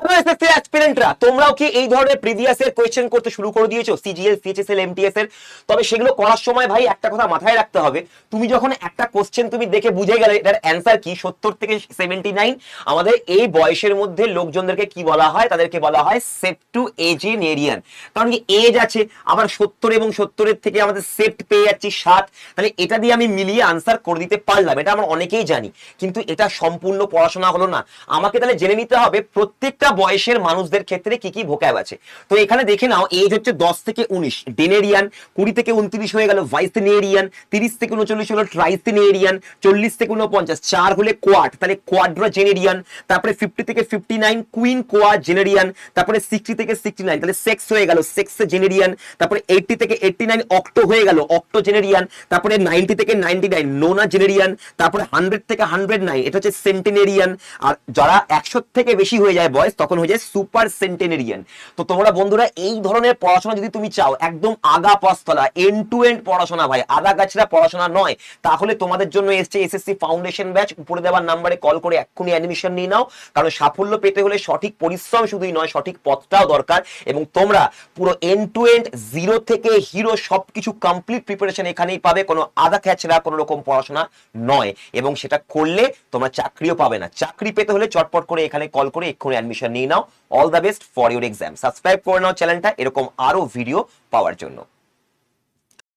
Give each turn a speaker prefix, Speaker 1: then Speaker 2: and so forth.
Speaker 1: SSC অ্যাসপিরেন্টরা তোমরাও কি এই ধরনের প্রিভিয়াস এর কোয়েশ্চেন করতে শুরু করে দিয়েছো, সিজিএল, সিএইচএসএল, এমটিএস এর? তবে সেগুলো করার সময় ভাই একটা কথা মাথায় রাখতে হবে, তুমি যখন একটা কোশ্চেন তুমি দেখে বুঝে গেলে এটার অ্যান্সার কি 70 থেকে 79, আমাদের এই বয়সের মধ্যে লোকজনদেরকে কি বলা হয়, তাদেরকে বলা হয় সেপ্টুএজেনেরিয়ান। কারণ কি এজ আছে, আবার 70 এবং 70 থেকে আমাদের সেপ্ট পেয়ে যাচ্ছি 7, তাহলে এটা দিয়ে আমি মিলিয়ে আনসার করে দিতে পারলাম, এটা আমরা অনেকেই জানি। কিন্তু এটা সম্পূর্ণ পড়াশোনা হলো না। আমাকে তাহলে জেনে নিতে হবে প্রত্যেকটা বয়সের মানুষদের ক্ষেত্রে কি কি ভোক্যাব আছে। তো এখানে দেখে নাও, এজ হচ্ছে 10 থেকে 19 ডেনেরিয়ান, 20 থেকে 29 হয়ে গেল ভাইসেনেরিয়ান, 30 থেকে 39 হলো ট্রাইসেনেরিয়ান, 40 থেকে 49 4 হলে কোয়াড, তাহলে কোয়াড্রোজেনেরিয়ান, তারপরে 50 থেকে 59 কুইন কোয়াজেনেরিয়ান, তারপরে 60 থেকে 69 তাহলে সেক্স হয়ে গেল সেক্সজেনেরিয়ান, তারপরে 80 থেকে 89 অক্টো হয়ে গেল অক্টোজেনেরিয়ান, তারপরে 90 থেকে 99 নোনাজেনেরিয়ান, তারপরে 100 থেকে 109 এটা হচ্ছে সেন্টেনেরিয়ান, আর যারা 100 থেকে বেশি হয়ে যায় বয়স তখন হয়ে যায় সুপার সেন্টেনেরিয়ান। তো তোমরা বন্ধুরা এই ধরনের পড়াশোনা যদি তুমি চাও, একদম আগা পাস্তলা এন্ড টু এন্ড পড়াশোনা ভাই, আদা গাছরা পড়াশোনা নয়, তাহলে তোমাদের জন্য এসছে এসএসসি ফাউন্ডেশন ব্যাচ। উপরে দেওয়ার নাম্বারে কল করে এক্ষুনি অ্যাডমিশন নিয়ে নাও, কারণ সাফল্য পেতে হলে সঠিক পরিশ্রম শুধুই নয়, সঠিক পথটাও দরকার। এবং তোমরা পুরো এন্ড টু এন্ড জিরো থেকে হিরো সবকিছু কমপ্লিট প্রিপারেশন এখানেই পাবে, কোনো আদা খ্যাচরা কোনো রকম পড়াশোনা নয়। এবং সেটা করলে তোমরা চাকরিও পাবে না। চাকরি পেতে হলে চটপট করে এখানে কল করে এক্ষুনি অ্যাডমিশন নিয়ে নাও। All the best for your exam. Subscribe করে নাও চ্যানেলটা এরকম আরো ভিডিও পাওয়ার জন্য।